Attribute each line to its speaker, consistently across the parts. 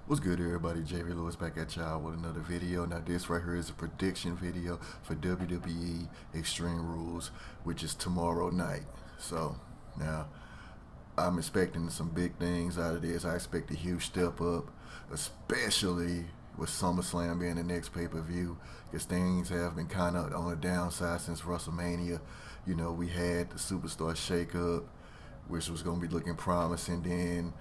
Speaker 1: What's good, everybody? JV Lewis back at y'all with another video. Now, this right here is a prediction video for WWE Extreme Rules, which is tomorrow night. So, now, I'm expecting some big things out of this. I expect a huge step up, especially with SummerSlam being the next pay-per-view, because things have been kind of on the downside since WrestleMania. You know, we had the Superstar shakeup, which was going to be looking promising. Then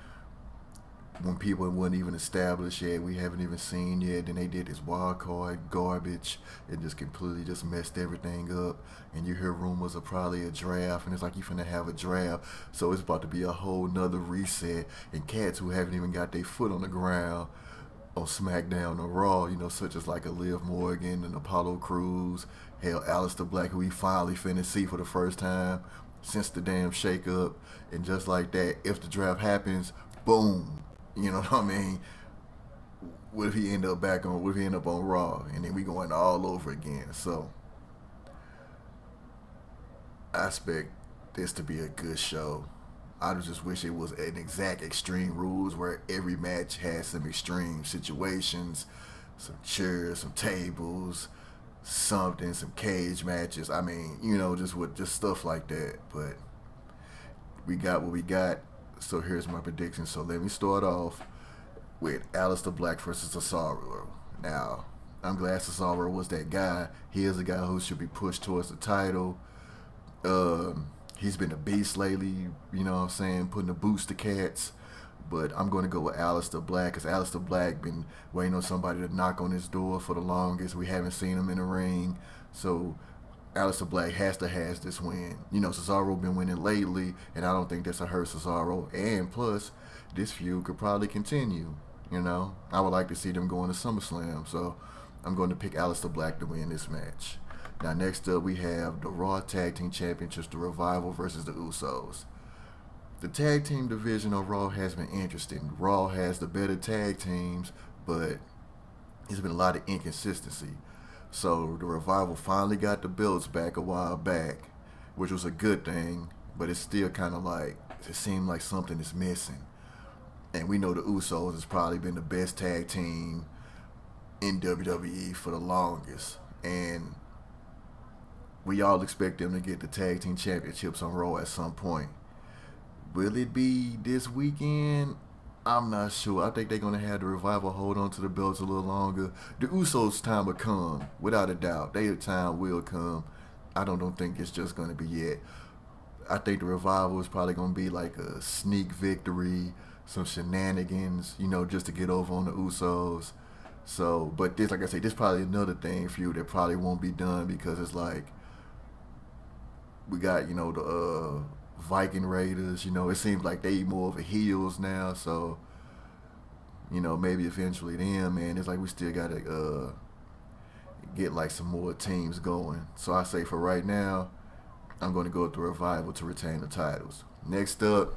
Speaker 1: when people weren't even established yet, we haven't even seen yet. Then they did this wild card garbage and just completely just messed everything up. And you hear rumors of probably a draft, and it's like you finna have a draft. So it's about to be a whole nother reset. And cats who haven't even got their foot on the ground on SmackDown or Raw, you know, such as like a Liv Morgan and Apollo Crews, hell, Aleister Black, who we finally finna see for the first time since the damn shakeup. And just like that, if the draft happens, boom. You know what I mean? What if he end up back on? What if he end up on Raw, and then we going all over again? So I expect this to be a good show. I just wish it was an exact Extreme Rules where every match has some extreme situations, some chairs, some tables, something, some cage matches. I mean, you know, just stuff like that. But we got what we got. So here's my prediction. So let me start off with Aleister Black versus Cesaro. Now, I'm glad Cesaro was that guy. He is a guy who should be pushed towards the title. He's been a beast lately, you know what I'm saying, putting the boots to cats. But I'm going to go with Aleister Black, because Aleister Black been waiting on somebody to knock on his door for the longest. We haven't seen him in the ring. So Aleister Black has to has this win. You know, Cesaro been winning lately, and I don't think that's a hurt Cesaro. And plus, this feud could probably continue. You know, I would like to see them going to SummerSlam. So I'm going to pick Aleister Black to win this match. Now, next up, we have the Raw Tag Team Championships, the Revival versus the Usos. The tag team division on Raw has been interesting. Raw has the better tag teams, but there's been a lot of inconsistency. So the Revival finally got the belts back a while back, which was a good thing, but it's still kind of like, it seemed like something is missing. And we know the Usos has probably been the best tag team in WWE for the longest. And we all expect them to get the tag team championships on Raw at some point. Will it be this weekend? I'm not sure. I think they're going to have the Revival hold on to the belts a little longer. The Usos' time will come, without a doubt. Their time will come. I don't think it's just going to be yet. I think the Revival is probably going to be like a sneak victory, some shenanigans, you know, just to get over on the Usos. So, but this, like I say, this is probably another thing for you that probably won't be done, because it's like we got, you know, the Viking Raiders. You know, it seems like they more of a heels now. So, you know, maybe eventually them, man. It's like we still got to get like some more teams going. So I say for right now, I'm going to go with the Revival to retain the titles. Next up,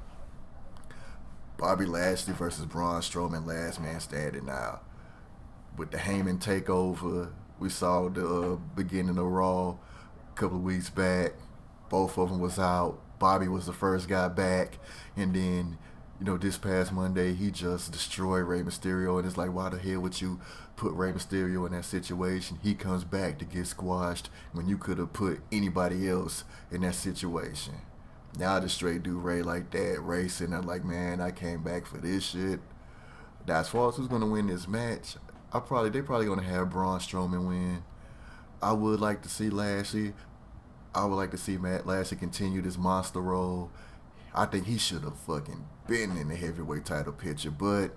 Speaker 1: Bobby Lashley versus Braun Strowman, last man standing now. With the Heyman takeover, we saw the beginning of Raw a couple of weeks back. Both of them was out. Bobby was the first guy back. And then, you know, this past Monday, he just destroyed Rey Mysterio. And it's like, why the hell would you put Rey Mysterio in that situation? He comes back to get squashed when you could have put anybody else in that situation. Now I just straight do Rey like that. Rey sitting there like, man, I came back for this shit. Now, as far as who's going to win this match, they probably going to have Braun Strowman win. I would like to see Lashley. I would like to see Matt Lashley continue this monster role. I think he should have fucking been in the heavyweight title picture, but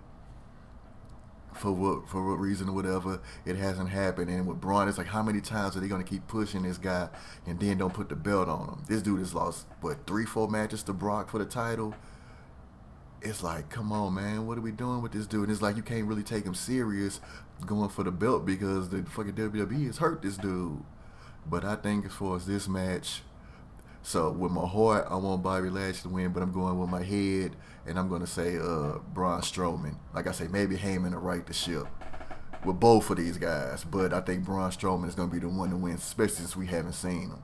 Speaker 1: for what reason or whatever, it hasn't happened. And with Braun, it's like, how many times are they going to keep pushing this guy and then don't put the belt on him? This dude has lost, what, 3-4 matches to Brock for the title? It's like, come on, man, what are we doing with this dude? And it's like, you can't really take him serious going for the belt, because the fucking WWE has hurt this dude. But I think as far as this match, so with my heart, I want Bobby Lashley to win, but I'm going with my head, and I'm going to say Braun Strowman. Like I say, maybe Heyman to right the ship with both of these guys, but I think Braun Strowman is going to be the one to win, especially since we haven't seen him.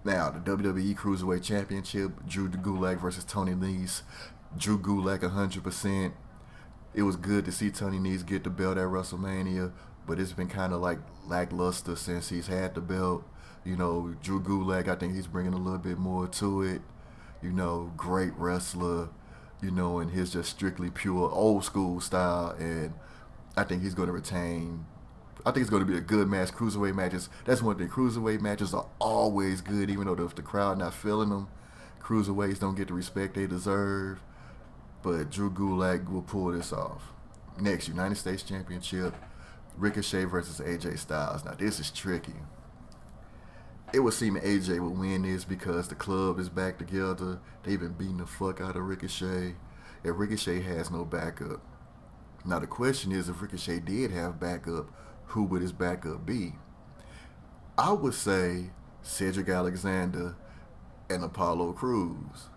Speaker 1: Now, the WWE Cruiserweight Championship, Drew Gulak versus Tony Nese. Drew Gulak 100%. It was good to see Tony Nese get the belt at WrestleMania, but it's been kind of like lackluster since he's had the belt. Drew Gulak, I think he's bringing a little bit more to it. Great wrestler, in his just strictly pure old school style. And I think he's going to retain. I think it's going to be a good match. Cruiserweight matches, that's one thing. Cruiserweight matches are always good, even though if the crowd not feeling them. Cruiserweights don't get the respect they deserve. But Drew Gulak will pull this off. Next, United States Championship, Ricochet versus AJ Styles. Now, this is tricky. It would seem AJ would win this because the club is back together. They've been beating the fuck out of Ricochet. And Ricochet has no backup. Now, the question is, if Ricochet did have backup, who would his backup be? I would say Cedric Alexander and Apollo Crews.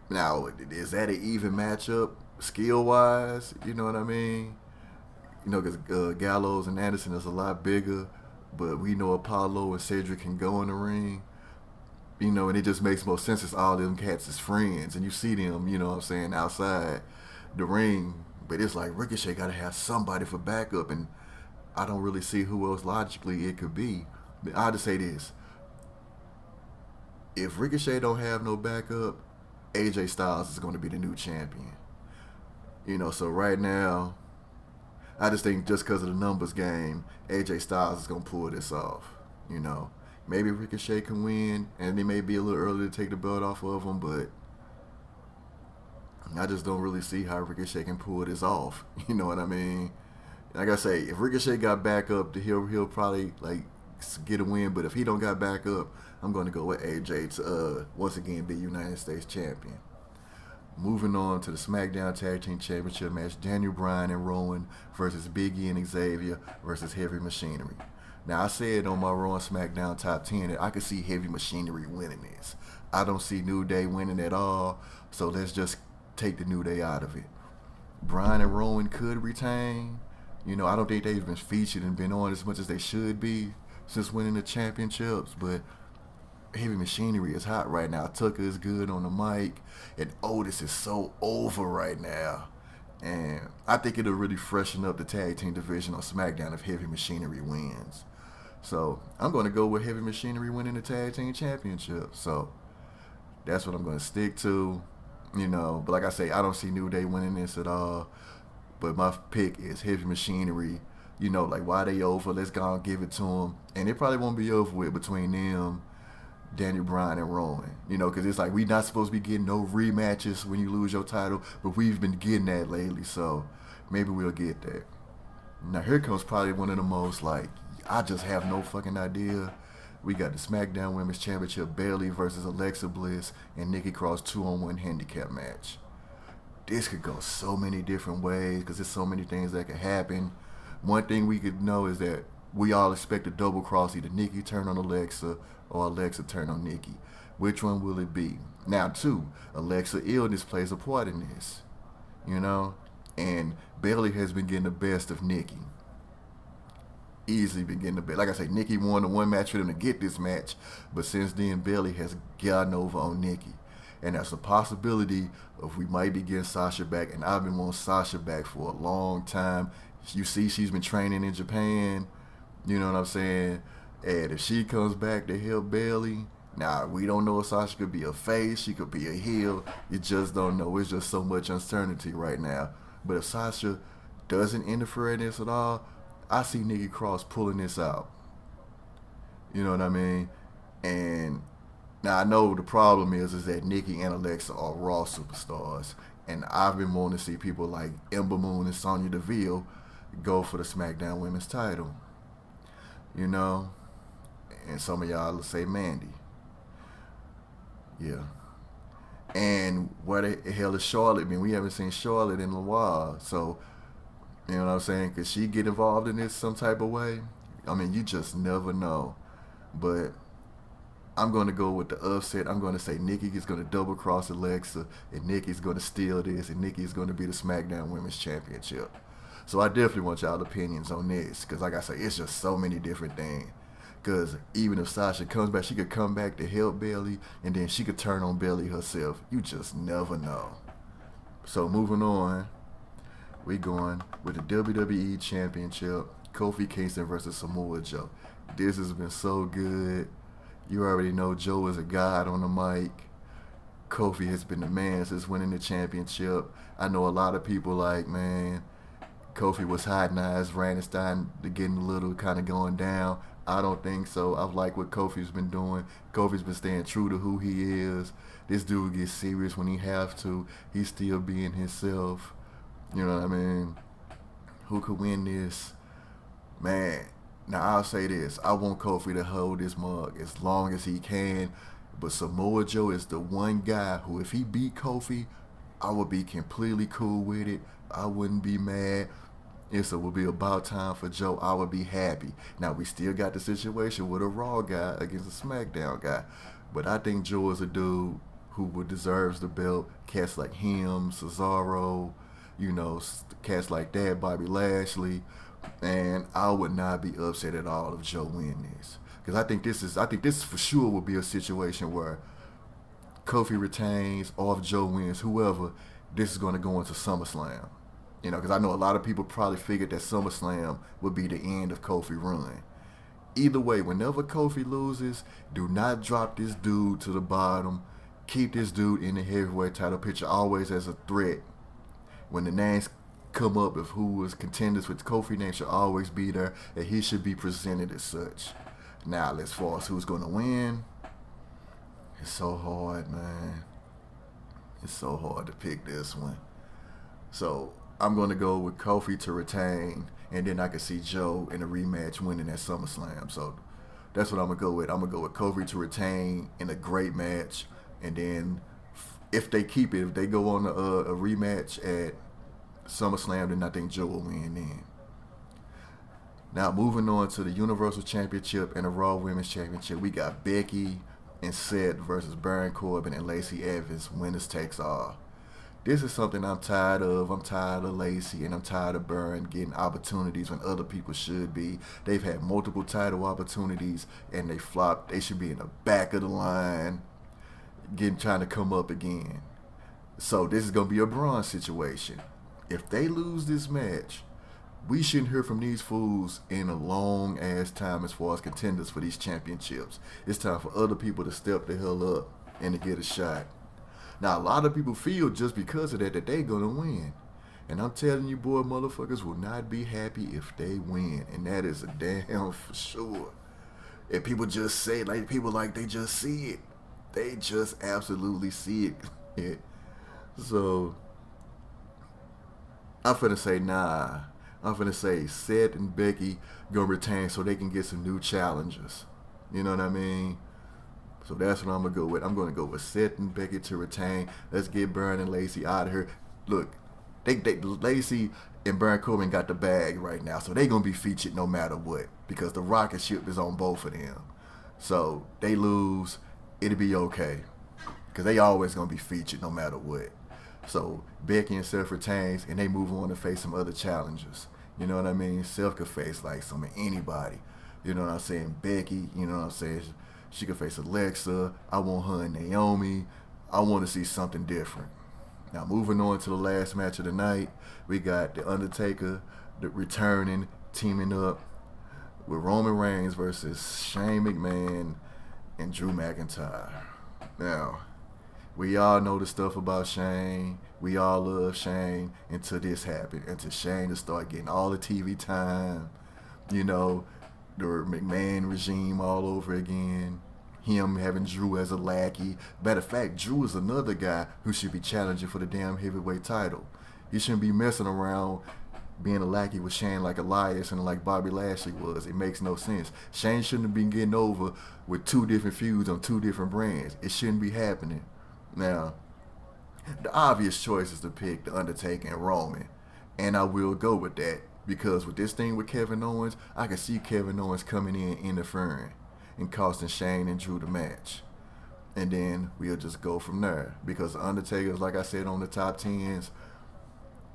Speaker 1: Now, is that an even matchup skill-wise? You know what I mean? Because Gallows and Anderson is a lot bigger, but we know Apollo and Cedric can go in the ring. And it just makes more sense as all them cats is friends, and you see them, outside the ring. But it's like Ricochet got to have somebody for backup, and I don't really see who else logically it could be. But I'll just say this. If Ricochet don't have no backup, AJ Styles is going to be the new champion. So right now, I just think just because of the numbers game, AJ Styles is going to pull this off. Maybe Ricochet can win, and it may be a little early to take the belt off of him, but I just don't really see how Ricochet can pull this off. You know what I mean? Like I say, if Ricochet got back up, he'll probably get a win. But if he don't got back up, I'm going to go with AJ to once again be United States champion. Moving on to the SmackDown Tag Team Championship match, Daniel Bryan and Rowan versus Big E and Xavier versus Heavy Machinery. Now, I said on my Raw and SmackDown Top 10 that I could see Heavy Machinery winning this. I don't see New Day winning at all, so let's just take the New Day out of it. Bryan and Rowan could retain. I don't think they've been featured and been on as much as they should be since winning the championships, but Heavy Machinery is hot right now. Tucker is good on the mic, and Otis is so over right now. And I think it'll really freshen up the tag team division on SmackDown if Heavy Machinery wins. So I'm going to go with Heavy Machinery winning the tag team championship. So that's what I'm going to stick to. But like I say, I don't see New Day winning this at all. But my pick is Heavy Machinery. Why they over? Let's go and give it to them. And it probably won't be over with between them, Daniel Bryan and Rowan. Because it's like we not supposed to be getting no rematches when you lose your title, but we've been getting that lately. So maybe we'll get that. Now here comes probably one of the most I just have no fucking idea. We got the SmackDown Women's Championship, Bayley versus Alexa Bliss and Nikki Cross 2-on-1 handicap match. This could go so many different ways because there's so many things that could happen. One thing we could know is that we all expect a double cross, either Nikki turn on Alexa or Alexa turn on Nikki. Which one will it be? Now, too, Alexa illness plays a part in this, and Bayley has been getting the best of Nikki. Easily been getting the best. Like I say, Nikki won the one match for them to get this match, but since then, Bayley has gotten over on Nikki. And that's a possibility of we might be getting Sasha back, and I've been wanting Sasha back for a long time. You see, she's been training in Japan, you know what I'm saying? And if she comes back to help Bayley, now we don't know if Sasha could be a face, she could be a heel. You just don't know. It's just so much uncertainty right now. But if Sasha doesn't interfere in this at all, I see Nikki Cross pulling this out. You know what I mean? And now I know the problem is that Nikki and Alexa are Raw superstars, and I've been wanting to see people like Ember Moon and Sonya Deville go for the SmackDown Women's title. And some of y'all will say Mandy. Yeah. And where the hell is Charlotte? We haven't seen Charlotte in a while, so you know what I'm saying? Could she get involved in this some type of way? You just never know. But I'm going to go with the upset. I'm going to say Nikki is going to double cross Alexa, and Nikki's going to steal this, and Nikki is going to be the SmackDown Women's Championship. So I definitely want y'all opinions on this, because like I say, it's just so many different things. Because even if Sasha comes back, she could come back to help Bayley, and then she could turn on Bayley herself. You just never know. So moving on. We going with the WWE Championship, Kofi Kingston versus Samoa Joe. This has been so good. You already know Joe is a god on the mic. Kofi has been the man since winning the championship. I know a lot of people like, man, Kofi was hiding eyes, Ranstein getting a little kind of going down. I don't think so. I like what Kofi's been doing. Kofi's been staying true to who he is. This dude gets serious when he have to. He's still being himself. You know what I mean? Who could win this? Man, now I'll say this. I want Kofi to hold this mug as long as he can. But Samoa Joe is the one guy who, if he beat Kofi, I would be completely cool with it. I wouldn't be mad. If it would be about time for Joe, I would be happy. Now, we still got the situation with a Raw guy against a SmackDown guy. But I think Joe is a dude who would deserves the belt. Cats like him, Cesaro, cats like that, Bobby Lashley. And I would not be upset at all if Joe win this. Because I think this for sure will be a situation where Kofi retains, or if Joe wins, whoever, this is going to go into SummerSlam. Because I know a lot of people probably figured that SummerSlam would be the end of Kofi run. Either way, whenever Kofi loses, do not drop this dude to the bottom. Keep this dude in the heavyweight title picture always as a threat. When the names come up of who was contenders with Kofi, name should always be there, and he should be presented as such. Now, as far as who's going to win, it's so hard, man. It's so hard to pick this one. So I'm going to go with Kofi to retain, and then I can see Joe in a rematch winning at SummerSlam. So that's what I'm going to go with. I'm going to go with Kofi to retain in a great match, and then if they keep it, if they go on a rematch at SummerSlam, then I think Joe will win then. Now, moving on to the Universal Championship and the Raw Women's Championship, we got Becky and Seth versus Baron Corbin and Lacey Evans, winners takes all. This is something I'm tired of. I'm tired of Lacey and I'm tired of Baron getting opportunities when other people should be. They've had multiple title opportunities and they flopped. They should be in the back of the line, trying to come up again. So this is going to be a Braun situation. If they lose this match, we shouldn't hear from these fools in a long ass time as far as contenders for these championships. It's time for other people to step the hell up and to get a shot. Now, a lot of people feel just because of that they're going to win. And I'm telling you, boy, motherfuckers will not be happy if they win. And that is a damn for sure. And people just say, like, they just see it. They just absolutely see it. So, I'm finna say, nah. I'm finna say Seth and Becky gonna retain so they can get some new challengers. You know what I mean? So that's what I'm gonna go with. I'm gonna go with Seth and Becky to retain. Let's get Baron and Lacey out of here. Look, Lacey and Baron Corbin got the bag right now, so they gonna be featured no matter what because the rocket ship is on both of them. So they lose, it'll be okay because they always gonna be featured no matter what. So Becky and Seth retains, and they move on to face some other challengers. You know what I mean? Seth could face like anybody. You know what I'm saying? Becky, you know what I'm saying? She could face Alexa. I want her and Naomi. I want to see something different. Now moving on to the last match of the night, we got The Undertaker returning, teaming up with Roman Reigns versus Shane McMahon and Drew McIntyre. Now, we all know the stuff about Shane. We all love Shane until this happened. Until Shane to start getting all the TV time. You know, the McMahon regime all over again. Him having Drew as a lackey. Matter of fact, Drew is another guy who should be challenging for the damn heavyweight title. He shouldn't be messing around being a lackey with Shane like Elias and like Bobby Lashley was. It makes no sense. Shane shouldn't have been getting over with two different feuds on two different brands. It shouldn't be happening. Now, the obvious choice is to pick The Undertaker and Roman. And I will go with that because with this thing with Kevin Owens, I can see Kevin Owens coming in, interfering, and costing Shane and Drew the match. And then we'll just go from there. Because The Undertaker is, like I said, on the top 10s.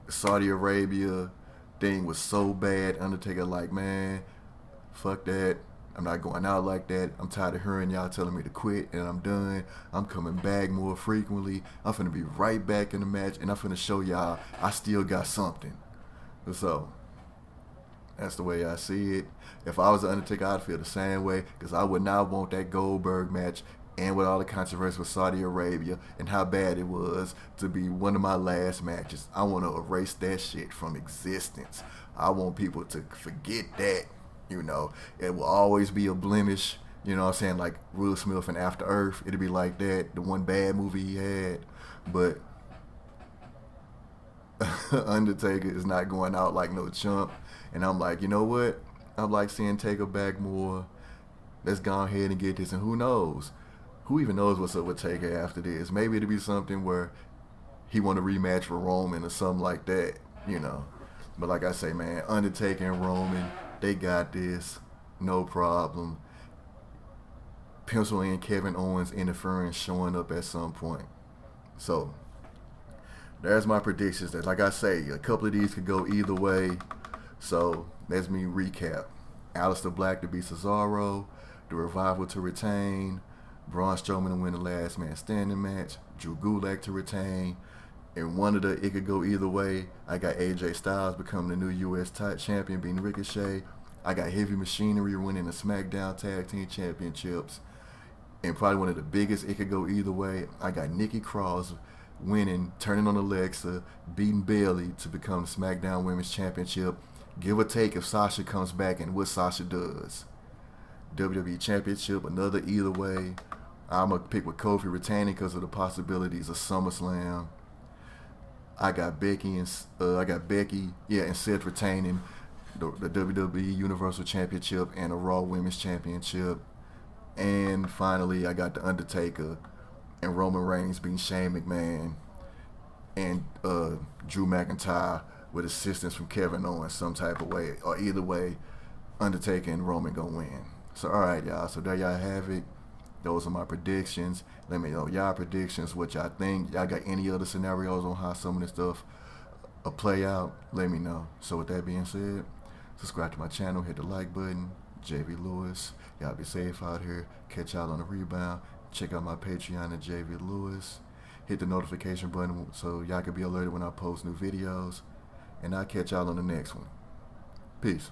Speaker 1: Saudi Arabia thing was so bad. Undertaker like, man, fuck that. I'm not going out like that. I'm tired of hearing y'all telling me to quit and I'm done. I'm coming back more frequently. I'm finna be right back in the match and I'm finna show y'all I still got something. So that's the way I see it. If I was the Undertaker, I'd feel the same way, because I would not want that Goldberg match, and with all the controversy with Saudi Arabia and how bad it was, to be one of my last matches. I want to erase that shit from existence. I want people to forget that. You know, it will always be a blemish. You know what I'm saying? Like Will Smith and After Earth, it'd be like that. The one bad movie he had. But Undertaker is not going out like no chump. And I'm like, you know what? I'm like seeing Taker back more. Let's go ahead and get this. And who knows? Who even knows what's up with Taker after this? Maybe it'll be something where he want to rematch for Roman or something like that, you know. But like I say, man, Undertaker and Roman, they got this. No problem. Pencil in Kevin Owens interference showing up at some point. So there's my predictions. That, like I say, a couple of these could go either way. So let me recap. Aleister Black to beat Cesaro, the Revival to retain, Braun Strowman to win the last man standing match, Drew Gulak to retain, and one of the, it could go either way. I got AJ Styles becoming the new U.S. champion, beating Ricochet. I got Heavy Machinery winning the SmackDown Tag Team Championships. And probably one of the biggest, it could go either way, I got Nikki Cross winning, turning on Alexa, beating Bayley to become the SmackDown Women's Championship. Give or take if Sasha comes back and what Sasha does. WWE Championship, another either way. I'm going to pick with Kofi retaining because of the possibilities of SummerSlam. I got Becky and Seth retaining the WWE Universal Championship and the Raw Women's Championship. And finally, I got The Undertaker and Roman Reigns beating Shane McMahon and Drew McIntyre with assistance from Kevin Owens some type of way. Or either way, Undertaker and Roman gonna win. So all right, y'all. So there y'all have it. Those are my predictions. Let me know y'all predictions, what y'all think. Y'all got any other scenarios on how some of this stuff play out? Let me know. So with that being said, subscribe to my channel, hit the like button. JV Lewis. Y'all be safe out here. Catch y'all on the rebound. Check out my Patreon at JV Lewis. Hit the notification button so y'all can be alerted when I post new videos. And I'll catch y'all on the next one. Peace.